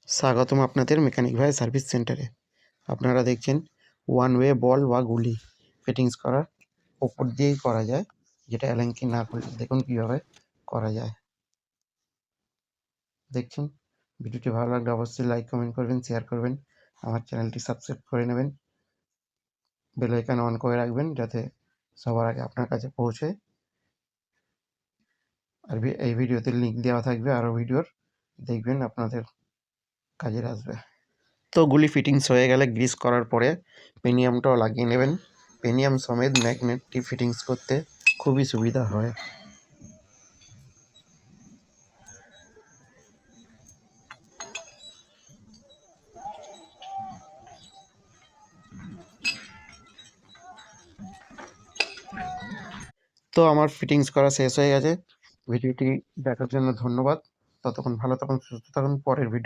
স্বাগতম আপনাদের মেকানিক ভাই সার্ভিস সেন্টারে। আপনারা দেখছেন ওয়ান ওয়ে বল বা গুলি ফিটিংস করার ওপর দিয়েই করা যায়, যেটা অ্যালাঙ্কি না করলে। দেখুন কীভাবে করা যায়। দেখছেন, ভিডিওটি ভালো লাগলে অবশ্যই লাইক কমেন্ট করবেন, শেয়ার করবেন, আমার চ্যানেলটি সাবস্ক্রাইব করে নেবেন, বেল আইকন অন করে রাখবেন যাতে সবার আগে আপনার কাছে পৌঁছে। আর এই ভিডিওতে লিঙ্ক দেওয়া থাকবে আরও ভিডিওর, দেখবেন আপনাদের কাজে আসবে। তো গুলি ফিটিংস হয়ে গেলে গ্রিস করার পরে পেনিয়ামটাও লাগিয়ে নেবেন। পেনিয়াম সমেত ম্যাগনেটটি ফিটিংস করতে খুবই সুবিধা হয়। তো আমার ফিটিংস করা শেষ হয়ে গেছে। ভিডিওটি দেখার জন্য ধন্যবাদ। ততক্ষণ ভালো থাকুন, সুস্থ থাকুন। পরের ভিডিও